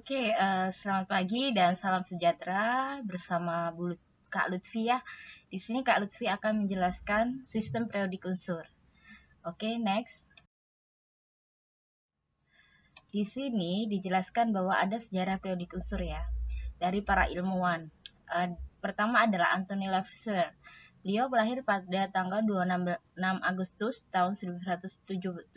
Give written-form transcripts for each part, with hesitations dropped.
Selamat pagi dan salam sejahtera bersama Kak Lutfi ya. Di sini Kak Lutfi akan menjelaskan sistem periodik unsur. Oke, next. Di sini dijelaskan bahwa ada sejarah periodik unsur ya dari para ilmuwan. Pertama adalah Anthony Lavoisier. Beliau lahir pada tanggal 26 Agustus tahun 1743.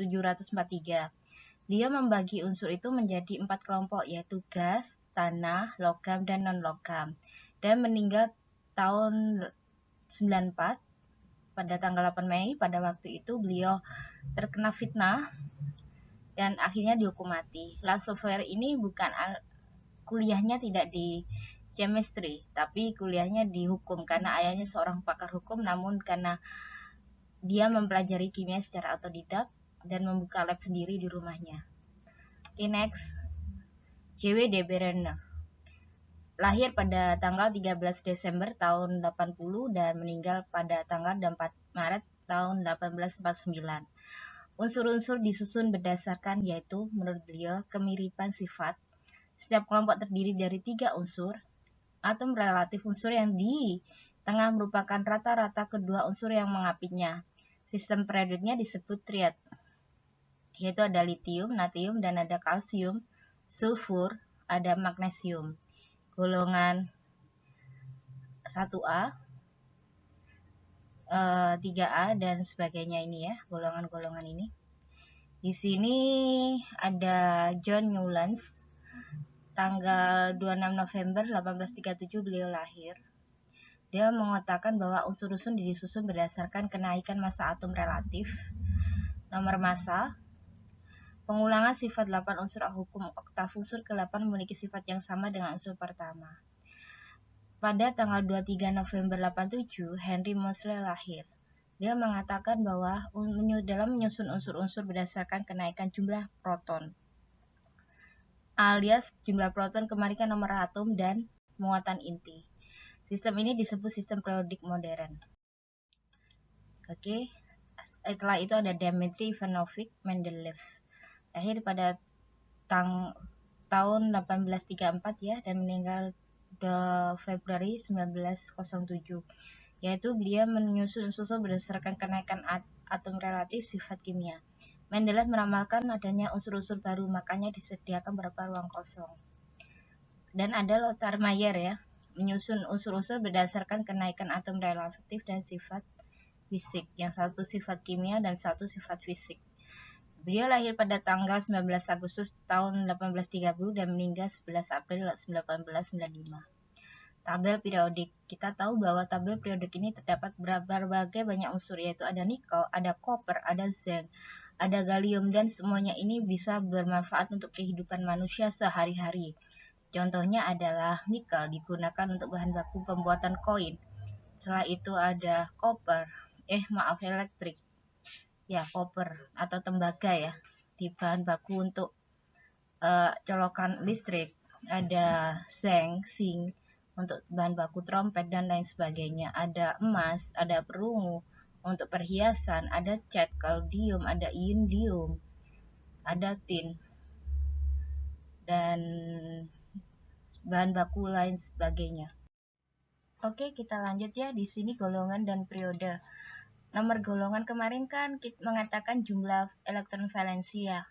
Dia membagi unsur itu menjadi 4 kelompok, yaitu gas, tanah, logam, dan non-logam. Dan meninggal tahun 94 pada tanggal 8 Mei. Pada waktu itu beliau terkena fitnah dan akhirnya dihukum mati. Lavoisier ini kuliahnya tidak di chemistry, tapi kuliahnya di hukum karena ayahnya seorang pakar hukum, namun karena dia mempelajari kimia secara otodidak dan membuka lab sendiri di rumahnya. Next. J.W. de Berenger. Lahir pada tanggal 13 Desember tahun 80 dan meninggal pada tanggal 4 Maret tahun 1849. Unsur-unsur disusun berdasarkan yaitu menurut beliau kemiripan sifat. Setiap kelompok terdiri dari 3 unsur. Atom relatif unsur yang di tengah merupakan rata-rata kedua unsur yang mengapitnya. Sistem periodiknya disebut triad, yaitu ada litium, natrium, dan ada kalsium, sulfur, ada magnesium. Golongan 1A, 3A, dan sebagainya ini ya, golongan-golongan ini. Di sini ada John Newlands, tanggal 26 November 1837 beliau lahir. Dia mengatakan bahwa unsur-unsur disusun berdasarkan kenaikan massa atom relatif, nomor massa, pengulangan sifat 8 unsur hukum oktav unsur ke-8 memiliki sifat yang sama dengan unsur pertama. Pada tanggal 23 November 87, Henry Moseley lahir. Dia mengatakan bahwa dalam menyusun unsur-unsur berdasarkan kenaikan jumlah proton, alias jumlah proton, kemarikan nomor atom, dan muatan inti. Sistem ini disebut sistem periodik modern. Setelah itu ada Dmitri Ivanovich Mendeleev. Lahir pada tahun 1834 ya, dan meninggal 2 Februari 1907. Yaitu beliau menyusun unsur berdasarkan kenaikan atom relatif sifat kimia. Mendeleev meramalkan adanya unsur-unsur baru, makanya disediakan beberapa ruang kosong. Dan ada Lothar Mayer ya, menyusun unsur-unsur berdasarkan kenaikan atom relatif dan sifat fisik. Yang satu sifat kimia dan satu sifat fisik. Beliau lahir pada tanggal 19 Agustus tahun 1830 dan meninggal 11 April 1895. Tabel periodik. Kita tahu bahwa tabel periodik ini terdapat berbagai banyak unsur, yaitu ada nikel, ada koper, ada zinc, ada gallium, dan semuanya ini bisa bermanfaat untuk kehidupan manusia sehari-hari. Contohnya adalah nikel digunakan untuk bahan baku pembuatan koin. Setelah itu ada koper, elektrik. Ya, koper atau tembaga ya, di bahan baku untuk colokan listrik. Ada zinc untuk bahan baku trompet dan lain sebagainya. Ada emas, ada perunggu untuk perhiasan, ada cat, kaldium, ada iridium, ada tin, dan bahan baku lain sebagainya. Oke, kita lanjut ya. Di sini golongan dan periode. Nomor golongan kemarin kan kita mengatakan jumlah elektron valensi ya.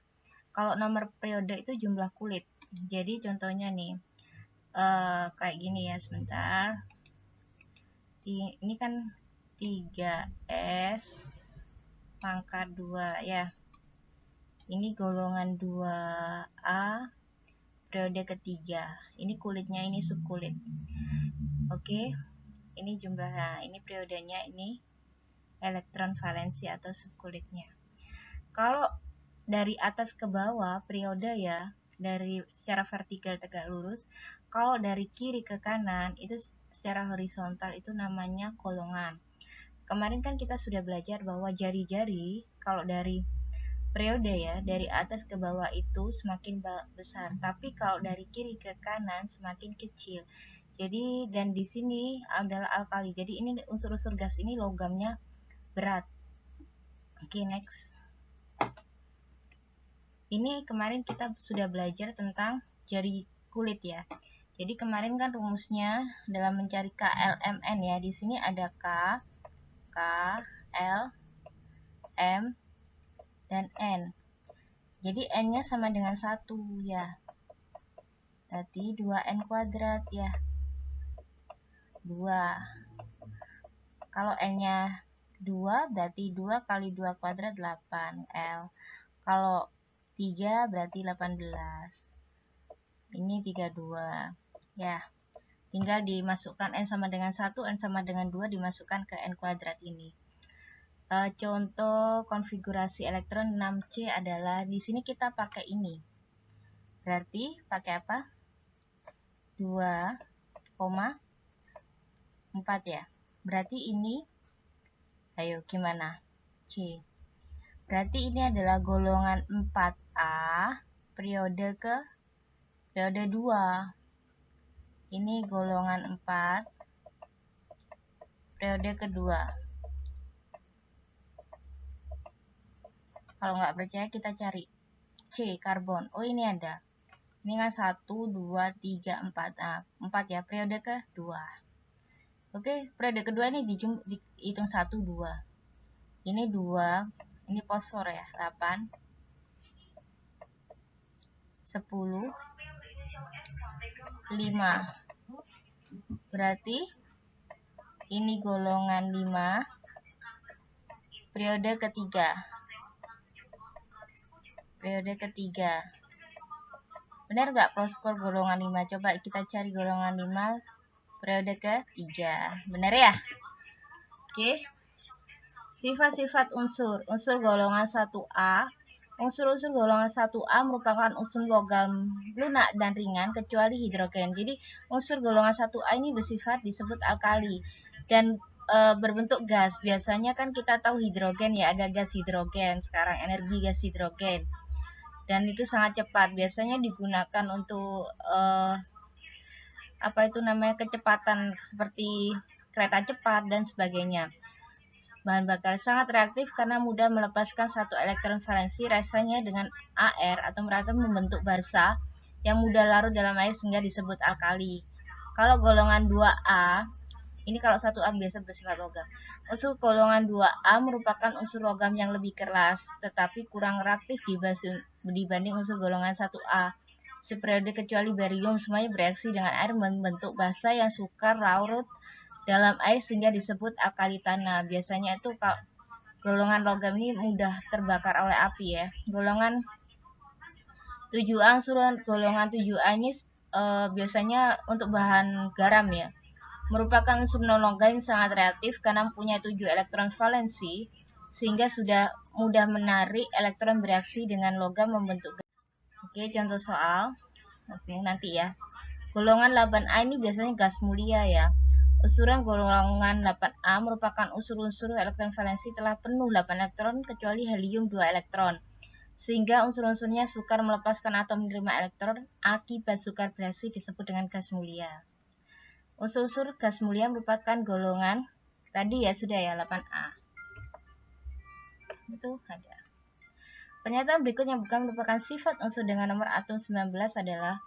Kalau nomor periode itu jumlah kulit. Jadi contohnya nih, kayak gini ya, sebentar. Ini kan 3S pangkat 2 ya. Ini golongan 2A, periode ketiga. Ini kulitnya, ini subkulit. Oke, ini jumlahnya, ini periodenya, ini elektron valensi atau subkulitnya. Kalau dari atas ke bawah periode ya, dari secara vertikal tegak lurus. Kalau dari kiri ke kanan itu secara horizontal itu namanya golongan. Kemarin kan kita sudah belajar bahwa jari-jari kalau dari periode ya, dari atas ke bawah itu semakin besar, tapi kalau dari kiri ke kanan semakin kecil. Jadi, dan di sini adalah alkali. Jadi ini unsur-unsur gas ini logamnya berat. Oke, next. Ini kemarin kita sudah belajar tentang jari kulit ya. Jadi kemarin kan rumusnya dalam mencari KLMN ya. Di sini ada K, L, M, dan N. Jadi N-nya sama dengan 1 ya. Berarti 2N kuadrat ya. 2. Kalau N-nya 2 berarti 2 kali 2 kuadrat 8 L. Kalau 3 berarti 18. Ini 32 ya. Tinggal dimasukkan N sama dengan 1, N sama dengan 2 dimasukkan ke N kuadrat ini. Contoh konfigurasi elektron 6C adalah di sini kita pakai ini. Berarti pakai apa? 2,4 ya. Berarti ini, ayo gimana? C. Berarti ini adalah golongan 4A periode 2. Ini golongan 4 periode kedua. Kalau nggak percaya kita cari C, karbon. Oh ini ada. Ini kan 1, 2, 3, 4. Nah, 4 ya, periode kedua. Oke, periode kedua ini dihitung 1, 2. Ini 2, ini fosfor ya, 8, 10, 5. Berarti ini golongan 5, periode ketiga. Periode ketiga. Benar nggak fosfor golongan 5? Coba kita cari golongan 5 periode ketiga. Benar ya? Oke. Sifat-sifat unsur. Unsur golongan 1A. Unsur-unsur golongan 1A merupakan unsur logam lunak dan ringan kecuali hidrogen. Jadi unsur golongan 1A ini bersifat disebut alkali dan berbentuk gas. Biasanya kan kita tahu hidrogen ya, ada gas hidrogen. Sekarang energi gas hidrogen. Dan itu sangat cepat. Biasanya digunakan untuk kecepatan seperti kereta cepat dan sebagainya. Bahan bakar sangat reaktif karena mudah melepaskan satu elektron valensi. Rasanya dengan AR atau merata membentuk basa yang mudah larut dalam air sehingga disebut alkali. Kalau golongan 2A, ini kalau 1A biasa bersifat logam. Unsur golongan 2A merupakan unsur logam yang lebih keras, tetapi kurang reaktif dibanding unsur golongan 1A. Seperiode kecuali barium, semuanya bereaksi dengan air membentuk basa yang sukar larut dalam air sehingga disebut alkali tanah. Biasanya itu golongan logam ini mudah terbakar oleh api ya. Golongan 7A, unsur golongan 7A ini biasanya untuk bahan garam ya. Merupakan unsur non-logam yang sangat reaktif karena mempunyai 7 elektron valensi sehingga sudah mudah menarik elektron bereaksi dengan logam membentuk gas. Oke, contoh soal. Oke, nanti ya. Golongan 8A ini biasanya gas mulia ya. Unsuran golongan 8A merupakan unsur-unsur elektron valensi telah penuh 8 elektron kecuali helium 2 elektron. Sehingga unsur-unsurnya sukar melepaskan atau menerima elektron akibat sukar bereaksi disebut dengan gas mulia. Unsur-unsur gas mulia merupakan golongan tadi ya sudah ya 8A. Itu ada. Pernyataan berikutnya bukan merupakan sifat unsur dengan nomor atom 19 adalah,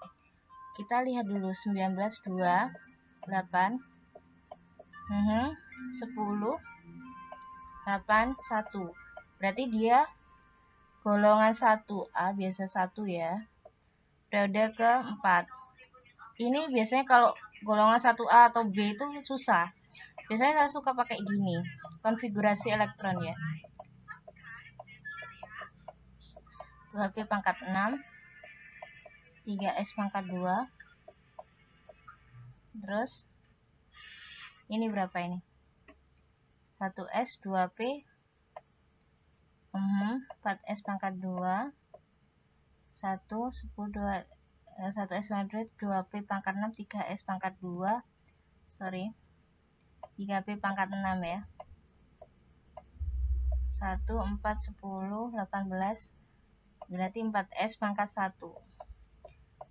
kita lihat dulu 19, 2, 8, 10, 8, 1. Berarti dia golongan 1A, biasa 1 ya. Periode keempat. Ini biasanya kalau golongan 1A atau B itu susah. Biasanya saya suka pakai gini, konfigurasi elektron ya. 2P pangkat 6, 3S pangkat 2. Terus ini berapa ini? 1S, 2P, 4S pangkat 2, 1, 10, 1S pangkat 2, 2P pangkat 6, 3S pangkat 2, 3P pangkat 6 ya. 1, 4, 10, 18, berarti 4S pangkat 1.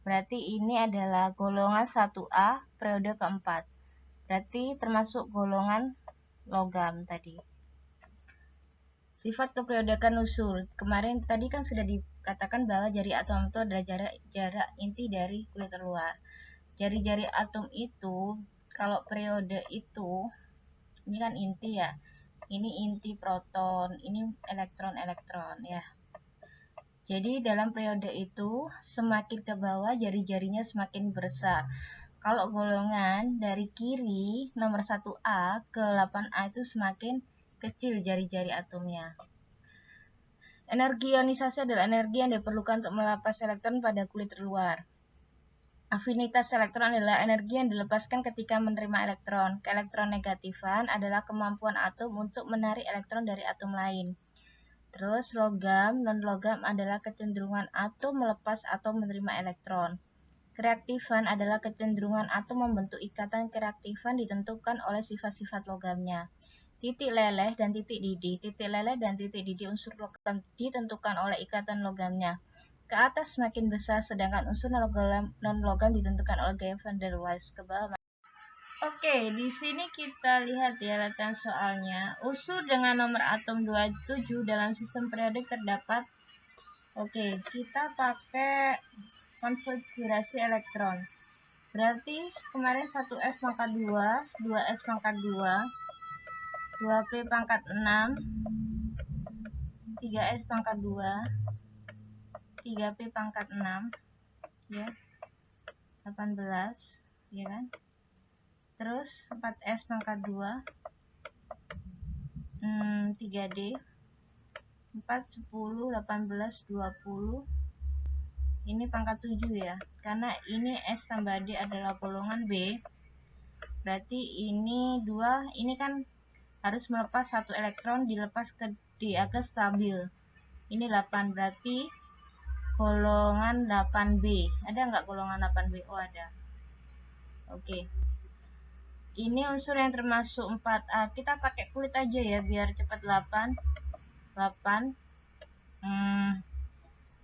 Berarti ini adalah golongan 1A periode keempat. Berarti termasuk golongan logam tadi. Sifat keperiodakan unsur. Kemarin tadi kan sudah Katakan bahwa jari atom itu adalah jarak inti dari kulit terluar. Jari-jari atom itu, kalau periode itu, ini kan inti ya. Ini inti proton, ini elektron-elektron ya. Jadi dalam periode itu, semakin ke bawah jari-jarinya semakin besar. Kalau golongan dari kiri nomor 1A ke 8A itu semakin kecil jari-jari atomnya. Energi ionisasi adalah energi yang diperlukan untuk melepas elektron pada kulit terluar. Afinitas elektron adalah energi yang dilepaskan ketika menerima elektron. Keelektronegatifan adalah kemampuan atom untuk menarik elektron dari atom lain. Terus logam, non-logam adalah kecenderungan atom melepas atau menerima elektron. Kereaktifan adalah kecenderungan atom membentuk ikatan kereaktifan ditentukan oleh sifat-sifat logamnya. Titik leleh dan titik didih. Titik leleh dan titik didih unsur logam ditentukan oleh ikatan logamnya. Ke atas semakin besar, sedangkan unsur non-logam ditentukan oleh gaya van der Waals. Ke bawah. Oke, di sini kita lihat ya latihan soalnya. Unsur dengan nomor atom 27 dalam sistem periodik terdapat. Oke, kita pakai konfigurasi elektron. Berarti kemarin 1S pangkat 2, 2S pangkat 2, 2P pangkat 6, 3S pangkat 2, 3P pangkat 6, ya, 18, ya kan? Terus 4S pangkat 2, 3D, 4, 10, 18, 20, ini pangkat 7 ya, karena ini S tambah D adalah golongan B, berarti ini 2, ini kan harus melepas 1 elektron, dilepas ke D agar stabil. Ini 8, berarti golongan 8B. Ada nggak golongan 8B? Oh ada. Oke. Ini unsur yang termasuk 4A. Kita pakai kulit aja ya biar cepat. 8.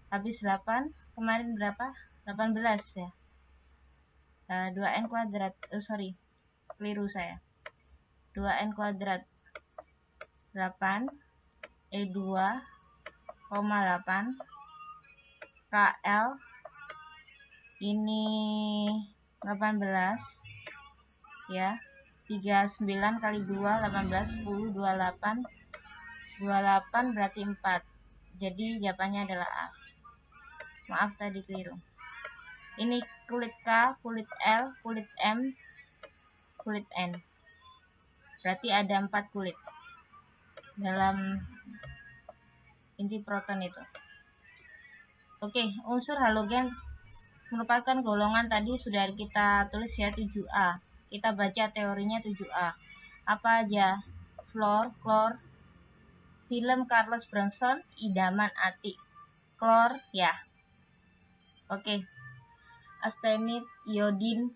Habis 8. Kemarin berapa? 18 ya. 2N kuadrat. Keliru saya. 2N kuadrat 8 E2, 8 KL ini 18 ya, 39 kali 2 18 10 28 28 berarti 4. Jadi jawabannya adalah A. Maaf tadi keliru. Ini kulit K, kulit L, kulit M, kulit N. Berarti ada 4 kulit dalam inti proton itu. Oke, unsur halogen merupakan golongan tadi sudah kita tulis ya 7A. Kita baca teorinya 7A. Apa aja? Fluor, klor, film Carlos Bronson, idaman atik. Klor ya. Oke. Arsenid, iodin.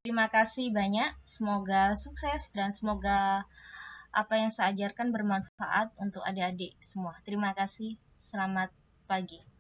Terima kasih banyak. Semoga sukses dan semoga apa yang saya ajarkan bermanfaat untuk adik-adik semua. Terima kasih. Selamat pagi.